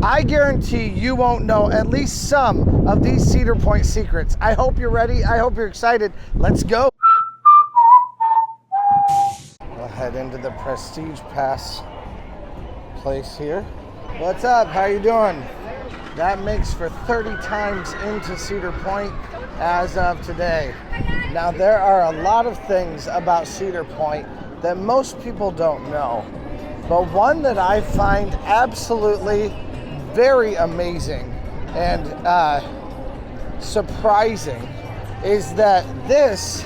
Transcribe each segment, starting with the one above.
I guarantee you won't know at least some of these Cedar Point secrets. I hope you're ready. I hope you're excited. Let's go. We'll head into the Prestige Pass place here. What's up? How you doing? That makes for 30 times into Cedar Point as of today. Now, there are a lot of things about Cedar Point that most people don't know, but one that I find absolutely very amazing and surprising is that this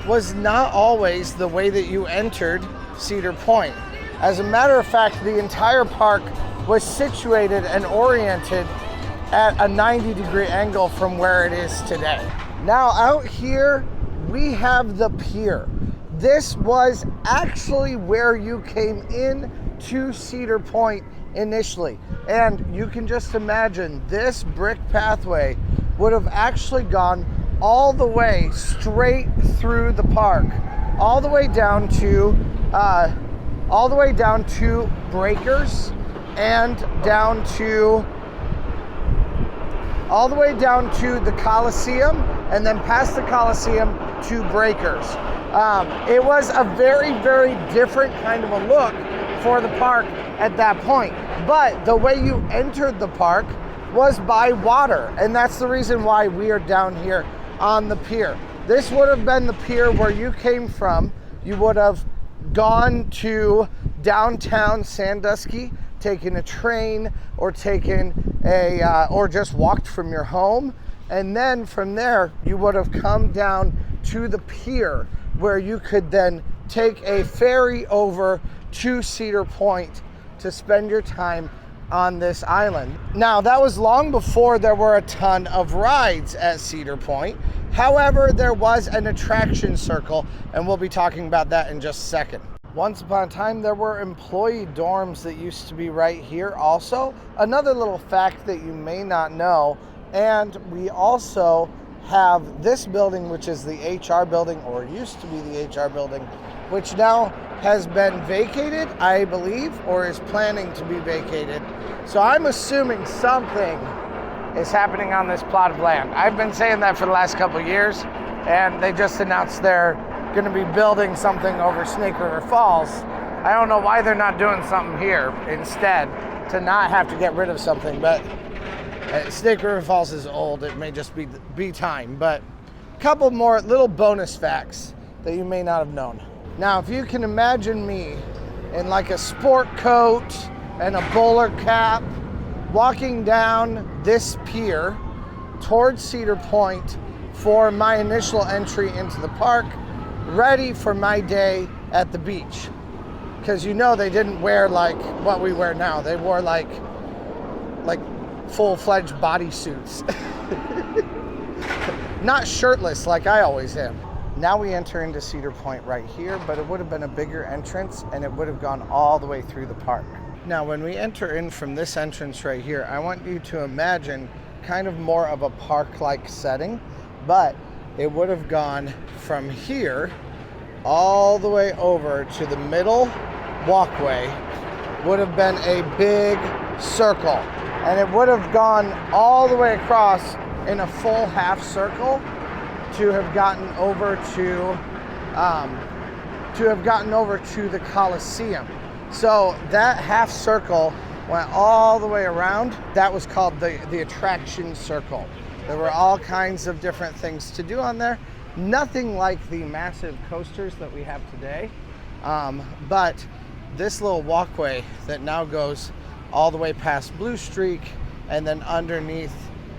was not always the way that you entered Cedar Point. As a matter of fact, the entire park was situated and oriented at a 90-degree angle from where it is today. Now out here, we have the pier. This was actually where you came in to Cedar Point initially. And you can just imagine this brick pathway would have actually gone all the way straight through the park, all the way down to breakers and all the way down to the Coliseum, and then past the Coliseum to breakers. It was a very, very different kind of a look for the park at that point. But the way you entered the park was by water, and that's the reason why we are down here on the pier. This would have been the pier where you came from. You would have gone to downtown Sandusky, taken a train or or just walked from your home, and then from there you would have come down to the pier where you could then take a ferry over to Cedar Point to spend your time on this island. Now, that was long before there were a ton of rides at Cedar Point. However, there was an attraction circle, and we'll be talking about that in just a second. Once upon a time, there were employee dorms that used to be right here also. Another little fact that you may not know, and we also have this building, which is the HR building, or used to be the HR building, which now has been vacated, I believe, or is planning to be vacated. So I'm assuming something is happening on this plot of land. I've been saying that for the last couple of years, and they just announced they're going to be building something over Snake River Falls. I don't know why they're not doing something here instead to not have to get rid of something, but Snake River Falls is old. It may just be time, but a couple more little bonus facts that you may not have known. Now, if you can imagine me in like a sport coat and a bowler cap walking down this pier towards Cedar Point for my initial entry into the park, ready for my day at the beach. Because you know they didn't wear like what we wear now. They wore like full-fledged bodysuits. Not shirtless like I always am. Now we enter into Cedar Point right here, but it would have been a bigger entrance and it would have gone all the way through the park. Now when we enter in from this entrance right here, I want you to imagine kind of more of a park-like setting, but it would have gone from here all the way over to the middle walkway, would have been a big circle, and it would have gone all the way across in a full half circle to have gotten over to the Coliseum. So that half circle went all the way around. That was called the attraction circle. There were all kinds of different things to do on there. Nothing like the massive coasters that we have today, but this little walkway that now goes all the way past Blue Streak and then underneath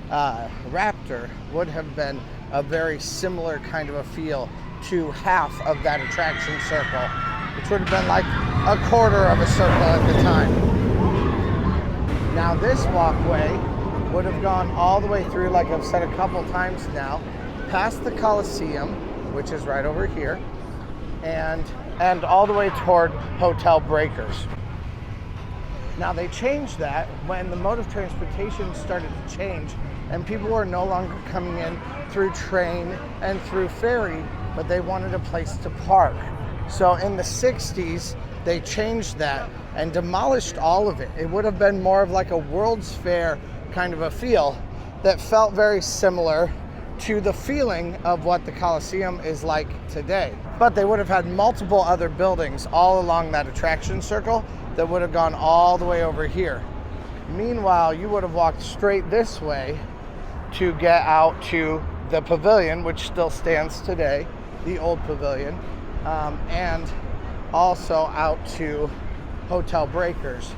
Raptor would have been a very similar kind of a feel to half of that attraction circle, which would have been like a quarter of a circle at the time. Now this walkway would have gone all the way through, like I've said a couple times now, past the Coliseum, which is right over here, and all the way toward Hotel Breakers. Now they changed that when the mode of transportation started to change and people were no longer coming in through train and through ferry, but they wanted a place to park. So in the 60s, they changed that and demolished all of it. It would have been more of like a World's Fair kind of a feel that felt very similar to the feeling of what the Coliseum is like today. But they would have had multiple other buildings all along that attraction circle that would have gone all the way over here. Meanwhile, you would have walked straight this way to get out to the pavilion, which still stands today, the old pavilion, and also out to Hotel Breakers,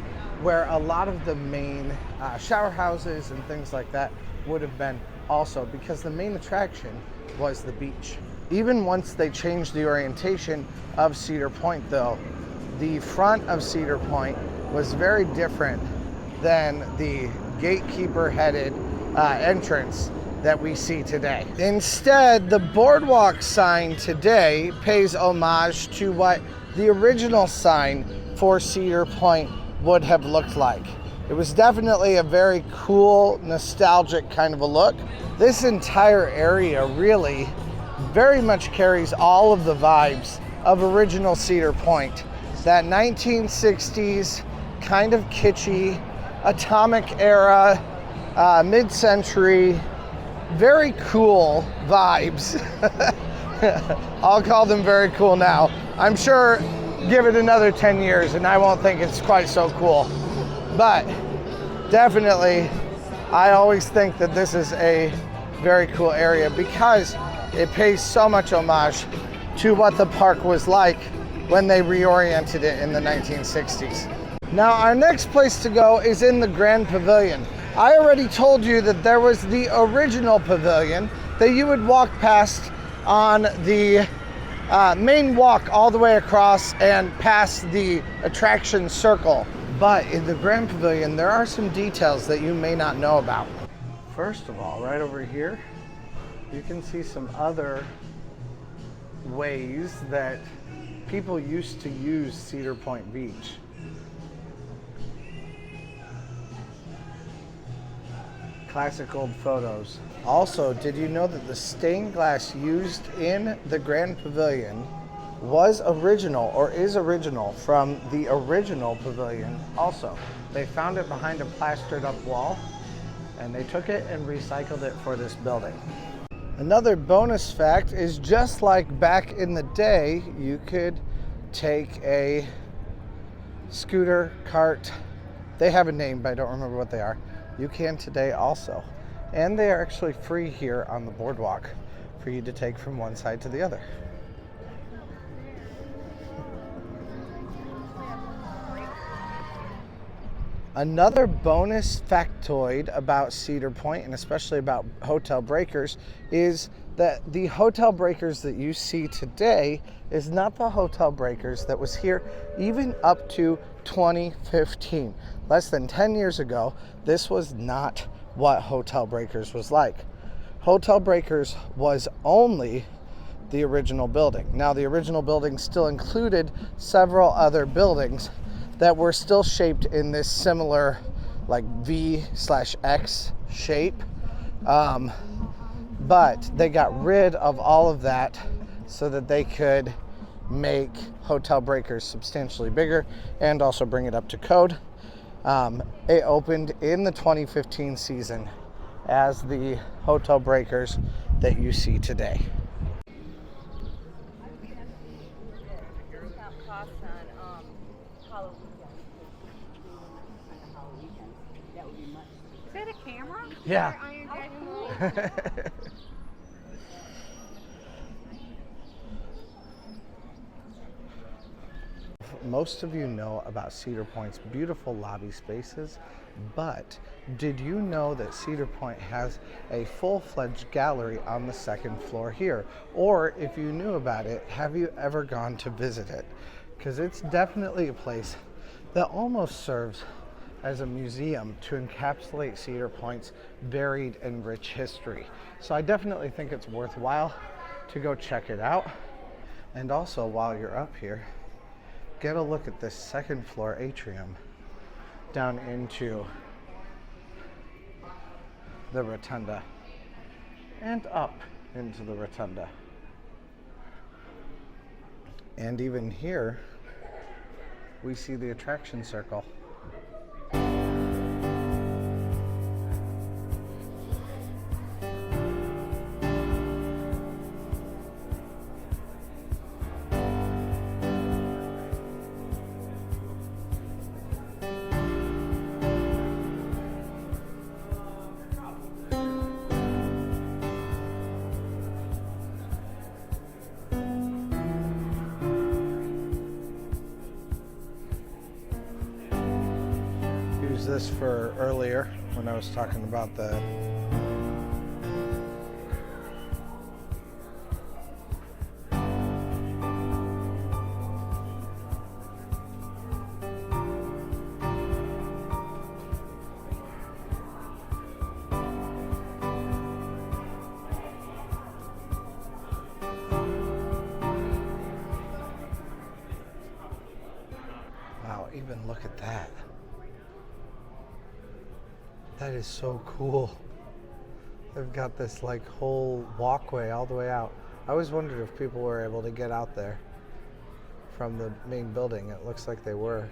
where a lot of the main shower houses and things like that would have been also, because the main attraction was the beach. Even once they changed the orientation of Cedar Point though, the front of Cedar Point was very different than the Gatekeeper headed entrance that we see today. Instead, the boardwalk sign today pays homage to what the original sign for Cedar Point would have looked like. It was definitely a very cool, nostalgic kind of a look. This entire area really very much carries all of the vibes of original Cedar Point. That 1960s kind of kitschy, atomic era, mid-century, very cool vibes. I'll call them very cool now. I'm sure give it another 10 years and I won't think it's quite so cool. But definitely, I always think that this is a very cool area because it pays so much homage to what the park was like when they reoriented it in the 1960s. Now, our next place to go is in the Grand Pavilion. I already told you that there was the original pavilion that you would walk past on the main walk all the way across and past the attraction circle. But in the Grand Pavilion, there are some details that you may not know about. First of all, right over here, you can see some other ways that people used to use Cedar Point Beach. Classic old photos. Also, did you know that the stained glass used in the Grand Pavilion was original, or is original, from the original pavilion also? They found it behind a plastered up wall and they took it and recycled it for this building. Another bonus fact is, just like back in the day, you could take a scooter, cart, they have a name but I don't remember what they are. You can today also. And they are actually free here on the boardwalk for you to take from one side to the other. Another bonus factoid about Cedar Point, and especially about Hotel Breakers, is that the Hotel Breakers that you see today is not the Hotel Breakers that was here even up to 2015. Less than 10 years ago, this was not what Hotel Breakers was like. Hotel Breakers was only the original building. Now, the original building still included several other buildings that were still shaped in this similar like V/X shape. But they got rid of all of that so that they could make Hotel Breakers substantially bigger and also bring it up to code. It opened in the 2015 season as the Hotel Breakers that you see today. Is that a camera? Yeah. Most of you know about Cedar Point's beautiful lobby spaces, but did you know that Cedar Point has a full-fledged gallery on the second floor here? Or if you knew about it, have you ever gone to visit it? Because it's definitely a place that almost serves as a museum to encapsulate Cedar Point's varied and rich history. So I definitely think it's worthwhile to go check it out. And also, while you're up here, get a look at this second floor atrium down into the rotunda and up into the rotunda. And even here, we see the attraction circle. This for earlier when I was talking about the wow, even look at that. That is so cool. They've got this like whole walkway all the way out. I always wondered if people were able to get out there from the main building. It looks like they were.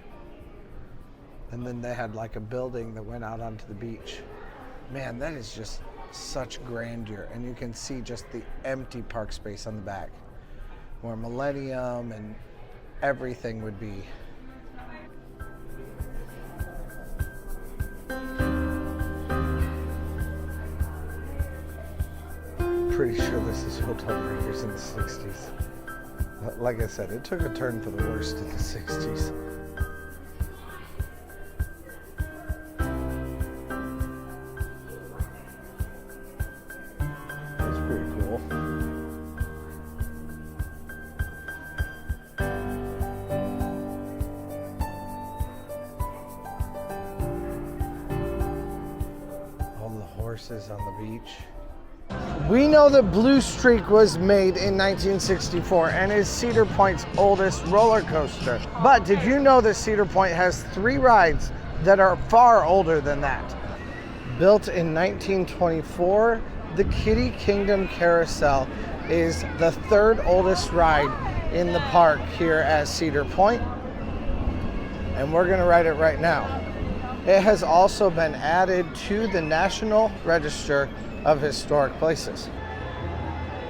And then they had like a building that went out onto the beach. Man, that is just such grandeur. And you can see just the empty park space on the back where Millennium and everything would be. Pretty sure this is Hotel Breakers in the 60s. Like I said, it took a turn for the worst in the 60s. That's pretty cool. All the horses on the beach. We know that Blue Streak was made in 1964 and is Cedar Point's oldest roller coaster. But did you know that Cedar Point has 3 rides that are far older than that? Built in 1924, the Kitty Kingdom Carousel is the 3rd oldest ride in the park here at Cedar Point. And we're gonna ride it right now. It has also been added to the National Register of Historic Places.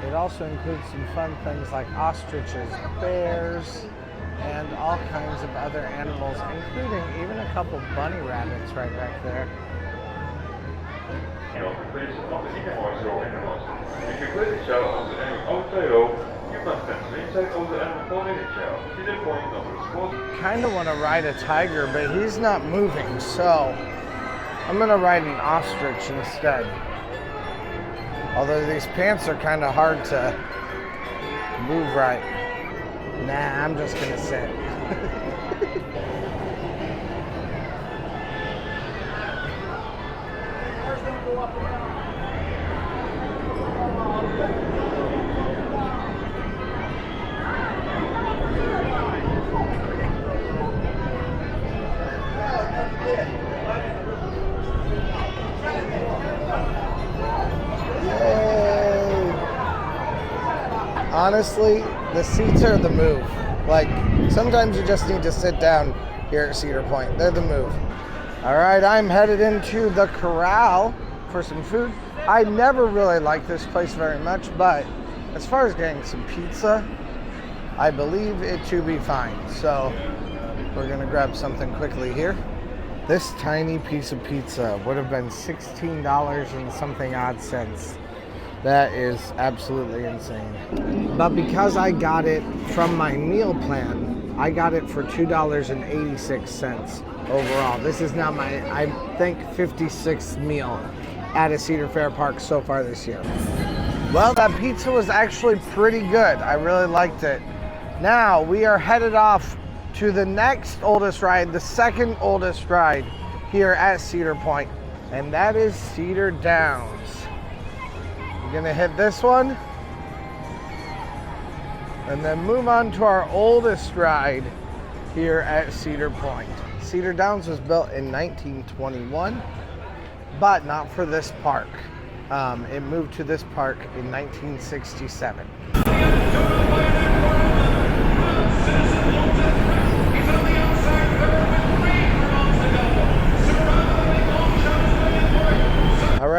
It also includes some fun things like ostriches, bears, and all kinds of other animals, including even a couple bunny rabbits right back there. Kind of want to ride a tiger, but he's not moving, so I'm going to ride an ostrich instead. Although these pants are kind of hard to move right. Nah, I'm just gonna sit. Honestly, the seats are the move. Like, sometimes you just need to sit down here at Cedar Point. They're the move. All right, I'm headed into the Corral for some food. I never really liked this place very much, but as far as getting some pizza, I believe it to be fine. So we're gonna grab something quickly here. This tiny piece of pizza would have been $16 and something odd cents. That is absolutely insane. But because I got it from my meal plan, I got it for $2.86 overall. This is now my, I think, 56th meal at a Cedar Fair park so far this year. Well, that pizza was actually pretty good. I really liked it. Now we are headed off to the next oldest ride, the 2nd oldest ride here at Cedar Point, and that is Cedar Downs. We're gonna hit this one and then move on to our oldest ride here at Cedar Point. Cedar Downs was built in 1921, but not for this park. It moved to this park in 1967.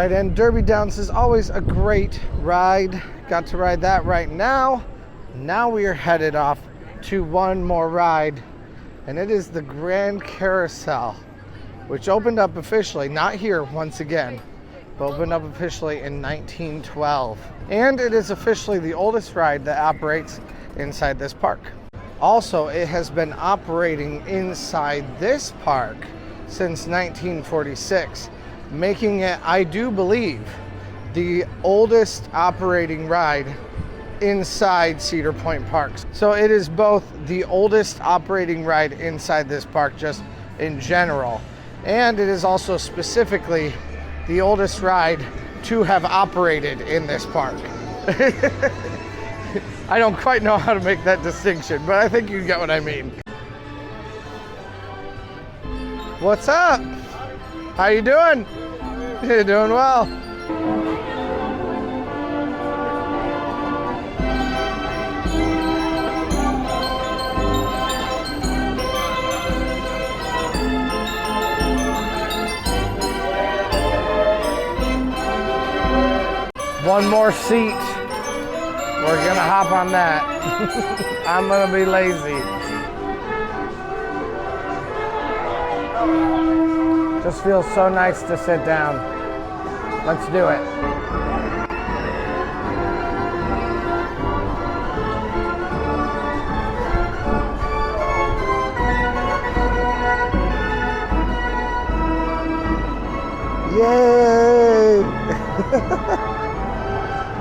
right in. Derby Downs is always a great ride. Got to ride that right now. Now we are headed off to one more ride, and it is the Grand Carousel, which opened up officially, not here once again, but opened up officially in 1912. And it is officially the oldest ride that operates inside this park. Also, it has been operating inside this park since 1946, making it, I do believe, the oldest operating ride inside Cedar Point Parks. So it is both the oldest operating ride inside this park just in general, and it is also specifically the oldest ride to have operated in this park. I don't quite know how to make that distinction, but I think you get what I mean. What's up? How you doing? You're doing well. One more seat. We're gonna hop on that. I'm gonna be lazy. Just feels so nice to sit down. Let's do it. Yay!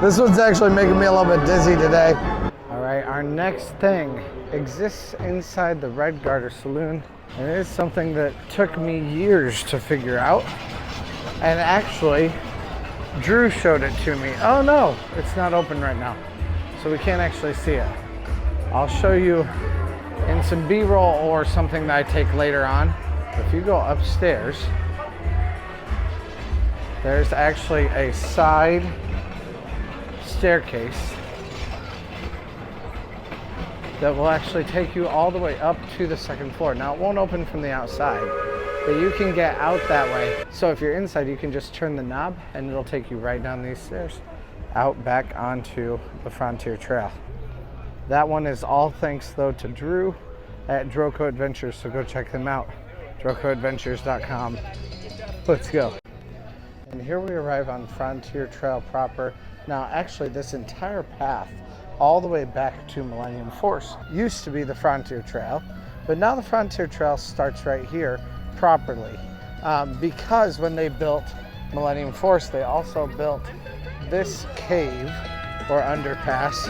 This one's actually making me a little bit dizzy today. All right, our next thing exists inside the Red Garter Saloon, and it is something that took me years to figure out. And actually, Drew showed it to me. Oh no, it's not open right now, so we can't actually see it. I'll show you in some B-roll or something that I take later on. If you go upstairs, there's actually a side staircase that will actually take you all the way up to the second floor. Now it won't open from the outside, but you can get out that way. So if you're inside, you can just turn the knob and it'll take you right down these stairs, out back onto the Frontier Trail. That one is all thanks though to Drew at DROKO Adventures, so go check them out, DROKOAdventures.com. Let's go. And here we arrive on Frontier Trail proper. Now, actually, this entire path, all the way back to Millennium Force, used to be the Frontier Trail, but now the Frontier Trail starts right here properly. Because when they built Millennium Force, they also built this cave or underpass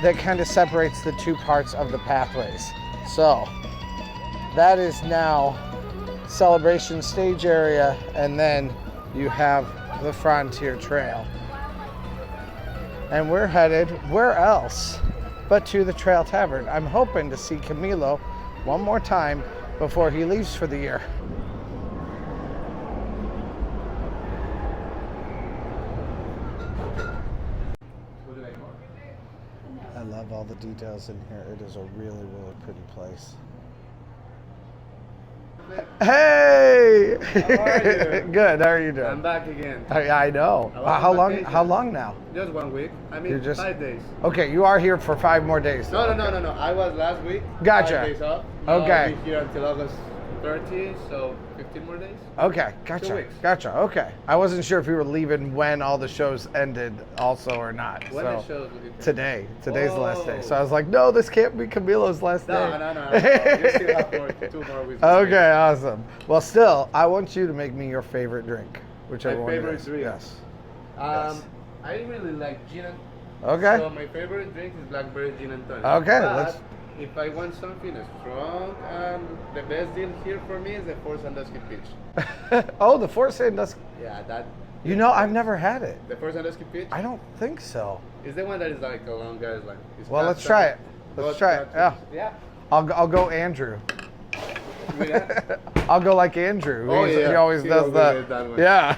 that kind of separates the two parts of the pathways. So that is now Celebration Stage area, and then you have the Frontier Trail. And we're headed where else but to the Trail Tavern. I'm hoping to see Camilo one more time before he leaves for the year. I love all the details in here. It is a really, really pretty place. Hey! How are you? Good. How are you doing? I'm back again. I know. How long now? Just 1 week. I mean, 5 days. Okay, you are here for 5 more days. No. I was last week. Gotcha. 5 days off. Okay. I'll be here until August 30, so 15 more days. Okay, gotcha. 2 weeks. Gotcha. Okay. I wasn't sure if you were leaving when all the shows ended, also or not. When so the shows will be today. Today's the last day. So I was like, no, this can't be Camilo's last day. No. You still have 2 more weeks. Okay, awesome. Well, still, I want you to make me your favorite drink, whichever My one. favorite it is. drink? Yes. I really like gin and Okay. So my favorite drink is blackberry gin and tonic. Okay, But let's. if I want something strong, the best deal here for me is the Fort Sandusky Peach. Oh, the Fort Sandusky. Yeah, that. You know, I've never had it. The Fort Sandusky Peach I don't think so. is the one that is like a longer, like. Well, let's try it. Let's try it. Yeah. Yeah. I'll go Andrew. Yeah. I'll go like Andrew. Oh, He yeah. always He does always that. did that one. Yeah.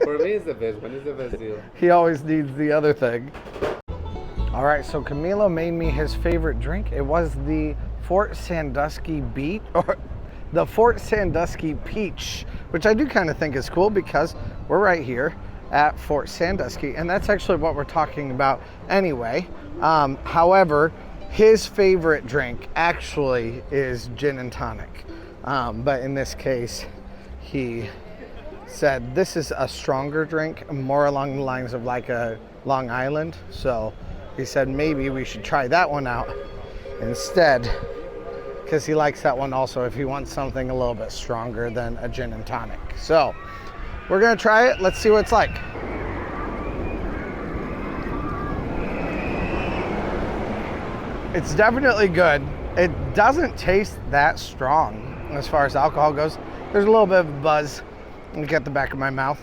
For me, it's the best one. It's the best deal. He always needs the other thing. All right, so Camilo made me his favorite drink. It was the Fort Sandusky Beet, or the Fort Sandusky Peach, which I do kind of think is cool because we're right here. at Fort Sandusky, and that's actually what we're talking about anyway. However, his favorite drink actually is gin and tonic, but in this case, he said this is a stronger drink, more along the lines of like a Long Island. So he said maybe we should try that one out instead, because he likes that one also if he wants something a little bit stronger than a gin and tonic. So we're gonna try it. Let's see what it's like. It's definitely good. It doesn't taste that strong as far as alcohol goes. There's a little bit of a buzz. Look at the back of my mouth.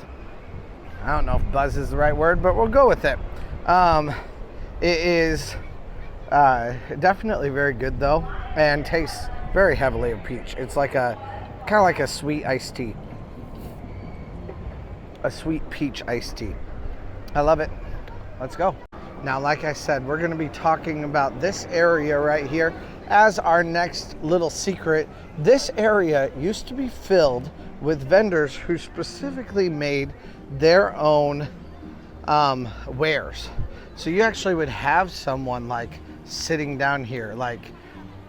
I don't know if buzz is the right word, but we'll go with it. It is definitely very good though, and tastes very heavily of peach. It's like kind of like a sweet iced tea. A sweet peach iced tea. I love it. Let's go. Now, like I said, we're going to be talking about this area right here as our next little secret. This area used to be filled with vendors who specifically made their own wares. So you actually would have someone like sitting down here, like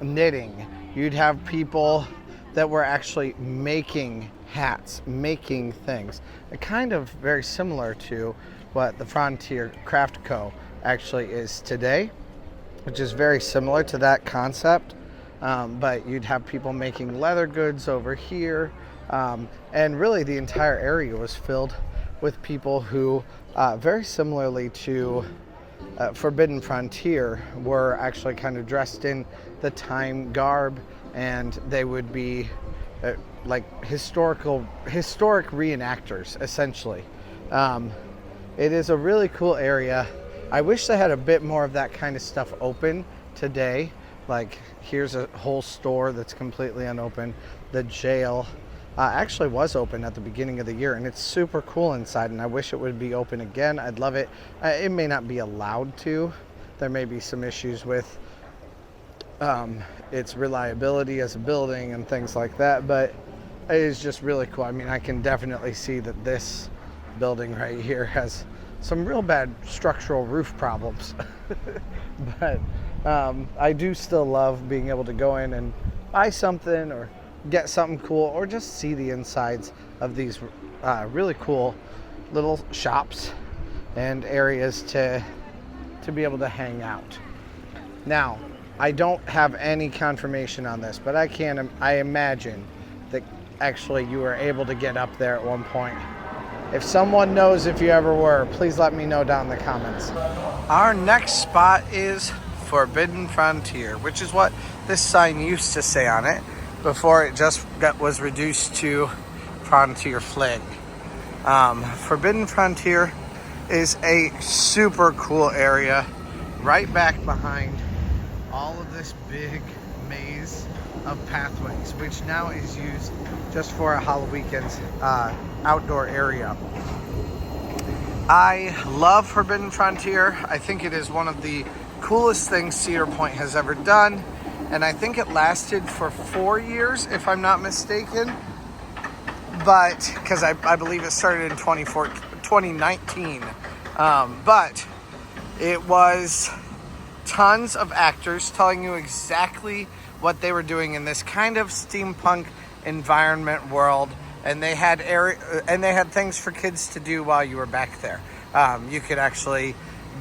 knitting. You'd have people that were actually making hats, making things. Kind of very similar to what the Frontier Craft Co. actually is today, which is very similar to that concept. But you'd have people making leather goods over here. And really the entire area was filled with people who, very similarly to Forbidden Frontier, were actually kind of dressed in the time garb, and they would be like historic reenactors, essentially. It is a really cool area. I wish they had a bit more of that kind of stuff open today. Like here's a whole store that's completely unopened. The jail actually was open at the beginning of the year, and it's super cool inside, and I wish it would be open again. I'd love it. It may not be allowed to. There may be some issues with its reliability as a building and things like that, but it is just really cool. I mean, I can definitely see that this building right here has some real bad structural roof problems. But I do still love being able to go in and buy something or get something cool, or just see the insides of these really cool little shops and areas to be able to hang out. Now, I don't have any confirmation on this, but I imagine that actually you were able to get up there at one point. If someone knows if you ever were, please let me know down in the comments. Our next spot is Forbidden Frontier, which is what this sign used to say on it before it just was reduced to Frontier Fling. Forbidden Frontier is a super cool area right back behind all of this big maze of pathways, which now is used just for a Halloween's outdoor area. I love Forbidden Frontier. I think it is one of the coolest things Cedar Point has ever done, and I think it lasted for 4 years, if I'm not mistaken. But because I believe it started in 2019, but it was tons of actors telling you exactly what they were doing in this kind of steampunk environment world, and they had things for kids to do while you were back there. You could actually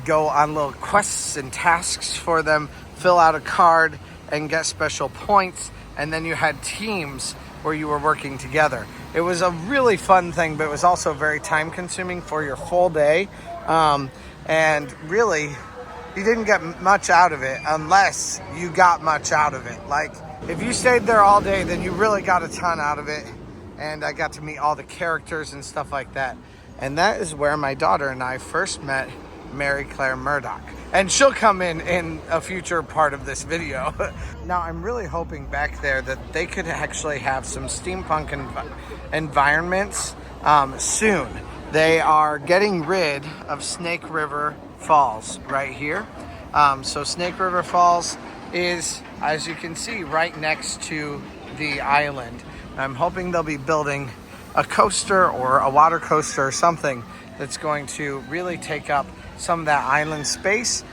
go on little quests and tasks for them, fill out a card and get special points, and then you had teams where you were working together. It was a really fun thing, but it was also very time consuming for your full day, and really you didn't get much out of it unless you got much out of it. Like if you stayed there all day, then you really got a ton out of it, and I got to meet all the characters and stuff like that. And that is where my daughter and I first met Mary Claire Murdoch, and she'll come in a future part of this video. Now I'm really hoping back there that they could actually have some steampunk environments soon. They are getting rid of Snake River Falls right here. So Snake River Falls is, as you can see, right next to the island. I'm hoping they'll be building a coaster or a water coaster or something that's going to really take up some of that island space.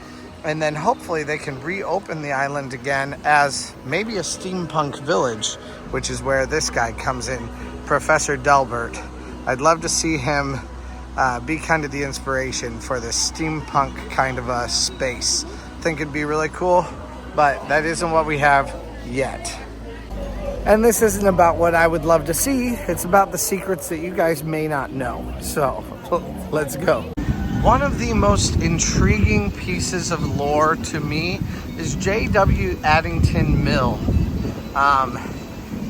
And then hopefully they can reopen the island again as maybe a steampunk village, which is where this guy comes in, Professor Delbert. I'd love to see him be kind of the inspiration for this steampunk kind of a space. I think it'd be really cool, but that isn't what we have yet. And this isn't about what I would love to see. It's about the secrets that you guys may not know. So let's go. One of the most intriguing pieces of lore to me is J.W. Addington Mill.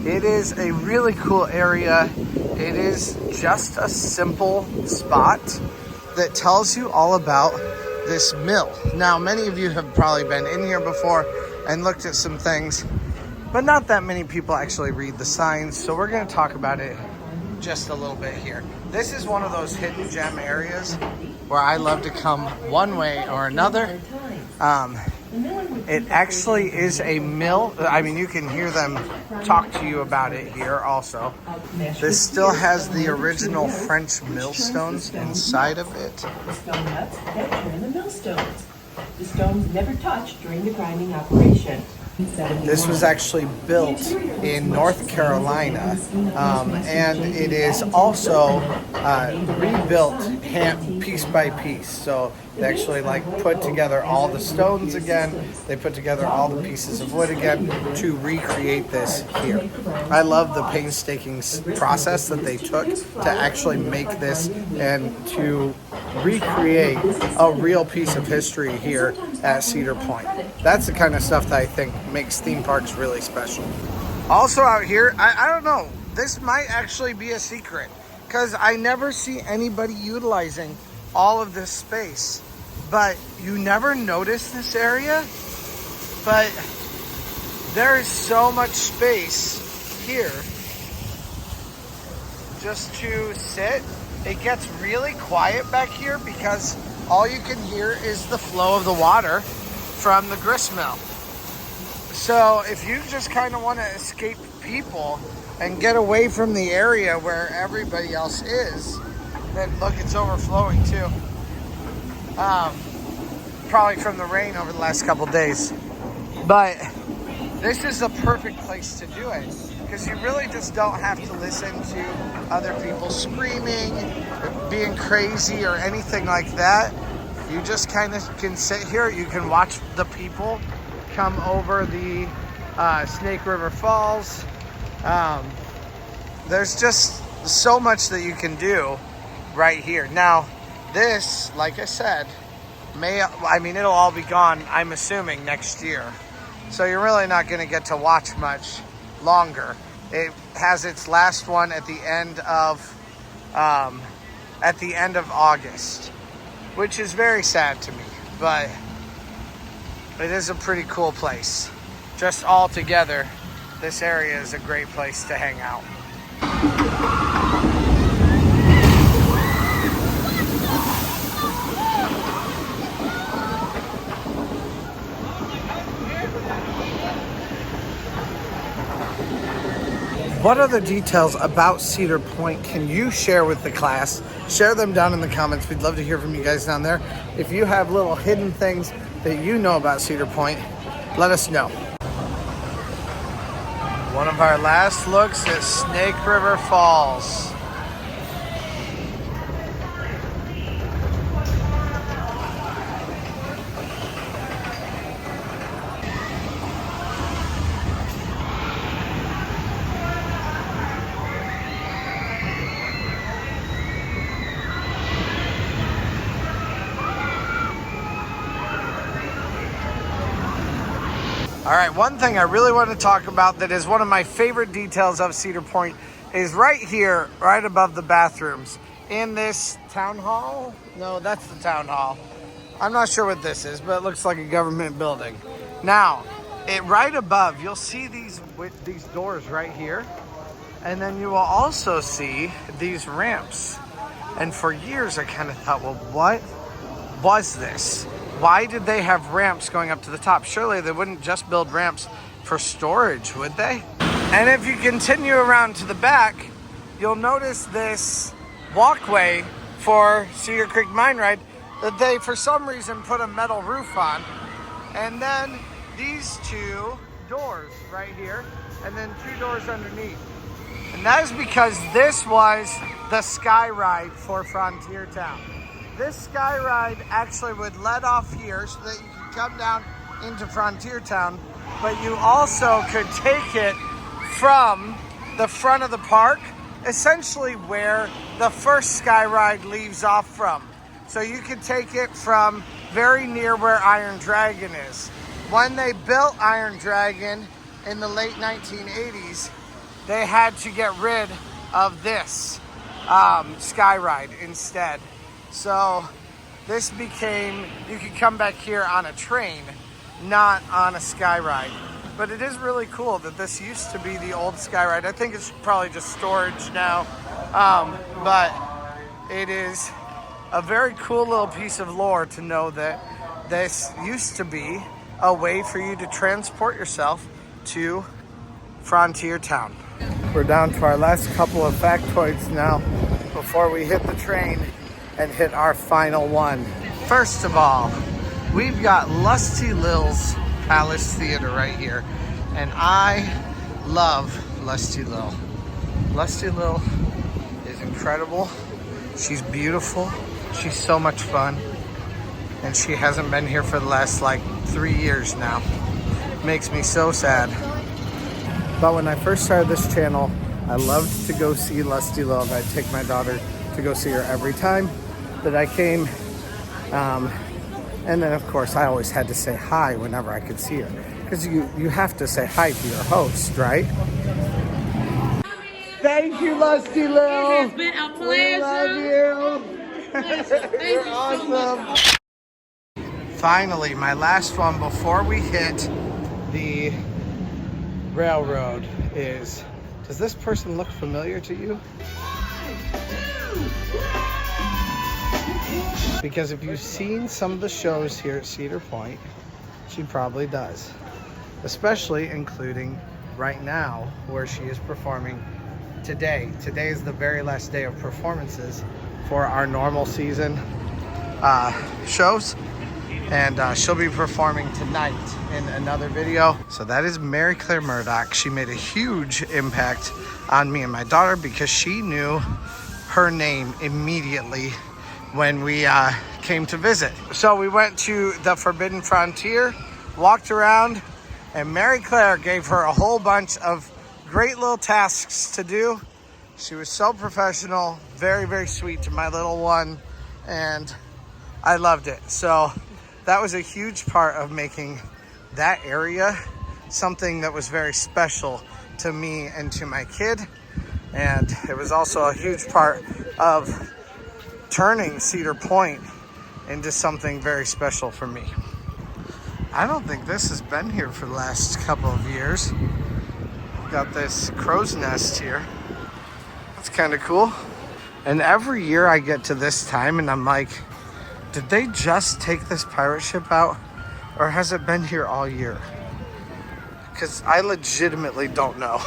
It is a really cool area. It is just a simple spot that tells you all about this mill. Now, many of you have probably been in here before and looked at some things, but not that many people actually read the signs. So we're going to talk about it just a little bit here. This is one of those hidden gem areas where I love to come one way or another. It actually is a mill. I mean, you can hear them talk to you about it here also. This still has the original French millstones inside of it. The stone nuts that turn the millstones. The stones never touched during the grinding operation. This was actually built in North Carolina, and it is also rebuilt piece by piece. So they actually put together all the stones again. They put together all the pieces of wood again to recreate this here. I love the painstaking process that they took to actually make this and to recreate a real piece of history here at Cedar Point. That's the kind of stuff that I think makes theme parks really special. Also out here, I don't know, this might actually be a secret because I never see anybody utilizing all of this space, but you never notice this area, but there is so much space here just to sit. It gets really quiet back here because all you can hear is the flow of the water from the grist mill. So if you just kind of want to escape people and get away from the area where everybody else is, then look, it's overflowing too. Probably from the rain over the last couple days. But this is the perfect place to do it because you really just don't have to listen to other people screaming, being crazy or anything like that. You just kind of can sit here. You can watch the people come over the Snake River Falls. There's just so much that you can do right here. Now, this, like I said, it'll all be gone, I'm assuming, next year. So you're really not going to get to watch much longer. It has its last one at the end of August, which is very sad to me, but it is a pretty cool place. Just all together, this area is a great place to hang out. What other details about Cedar Point can you share with the class? Share them down in the comments. We'd love to hear from you guys down there. If you have little hidden things that you know about Cedar Point, let us know. One of our last looks at Snake River Falls. All right, one thing I really want to talk about that is one of my favorite details of Cedar Point is right here, right above the bathrooms in this town hall. No, that's the town hall. I'm not sure what this is, but it looks like a government building. Now, right above, you'll see these doors right here. And then you will also see these ramps. And for years, I kind of thought, well, what was this? Why did they have ramps going up to the top? Surely they wouldn't just build ramps for storage, would they? And if you continue around to the back, you'll notice this walkway for Cedar Creek Mine Ride that they, for some reason, put a metal roof on. And then these two doors right here, and then two doors underneath. And that is because this was the sky ride for Frontier Town. This sky ride actually would let off here so that you could come down into Frontier Town, but you also could take it from the front of the park, essentially where the first sky ride leaves off from. So you could take it from very near where Iron Dragon is. When they built Iron Dragon in the late 1980s, they had to get rid of this sky ride instead. So this became, you could come back here on a train, not on a sky ride. But it is really cool that this used to be the old sky ride. I think it's probably just storage now. But it is a very cool little piece of lore to know that this used to be a way for you to transport yourself to Frontier Town. We're down to our last couple of factoids now before we hit the train and hit our final one. First of all, we've got Lusty Lil's Palace Theater right here, and I love Lusty Lil. Lusty Lil is incredible. She's beautiful. She's so much fun, and she hasn't been here for the last like 3 years now. Makes me so sad. But when I first started this channel, I loved to go see Lusty Lil, and I'd take my daughter to go see her every time that I came. And then of course I always had to say hi whenever I could see her, because you have to say hi to your host, right? Thank you, Lusty Lil. It has been a pleasure. We love you. You're awesome. Finally, my last one before we hit the railroad is, does this person look familiar to you? Because if you've seen some of the shows here at Cedar Point, she probably does. Especially including right now where she is performing today. Today is the very last day of performances for our normal season shows. And she'll be performing tonight in another video. So that is Mary Claire Murdoch. She made a huge impact on me and my daughter because she knew her name immediately when we came to visit. So we went to the Forbidden Frontier, walked around, and Mary Claire gave her a whole bunch of great little tasks to do. She was so professional, very, very sweet to my little one, and I loved it. So that was a huge part of making that area something that was very special to me and to my kid. And it was also a huge part of turning Cedar Point into something very special for me. I don't think this has been here for the last couple of years. We've got this crow's nest here. That's kind of cool. And every year I get to this time and I'm like, did they just take this pirate ship out, or has it been here all year? Because I legitimately don't know.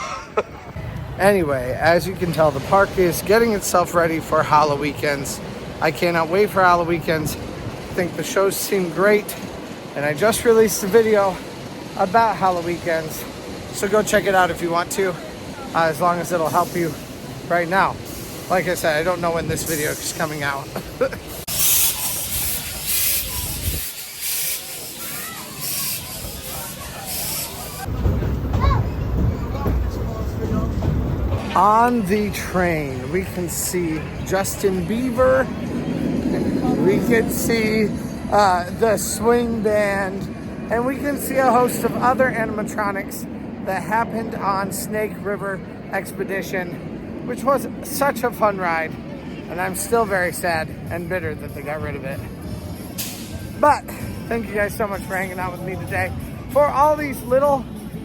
Anyway, as you can tell, the park is getting itself ready for Halloweekends. I cannot wait for Halloweekends. I think the shows seem great, and I just released a video about Halloweekends, so go check it out if you want to, as long as it'll help you right now. Like I said, I don't know when this video is coming out. On the train, we can see Justin Bieber, we can see the swing band, and we can see a host of other animatronics that happened on Snake River Expedition, which was such a fun ride, and I'm still very sad and bitter that they got rid of it. But thank you guys so much for hanging out with me today for all these little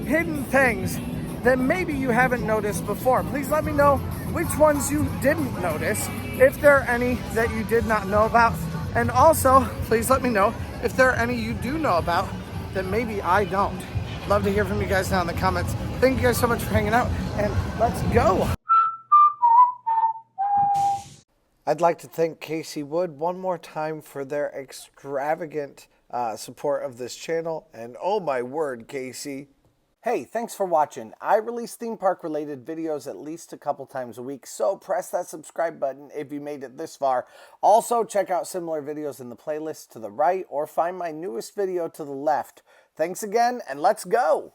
hidden things that maybe you haven't noticed before. Please let me know which ones you didn't notice, if there are any that you did not know about, and also please let me know if there are any you do know about that maybe I don't. Love to hear from you guys down in the comments. Thank you guys so much for hanging out, and let's go. I'd like to thank Casey Wood one more time for their extravagant support of this channel. And oh my word, Casey. Hey, thanks for watching. I release theme park related videos at least a couple times a week, so press that subscribe button if you made it this far. Also, check out similar videos in the playlist to the right or find my newest video to the left. Thanks again, and let's go!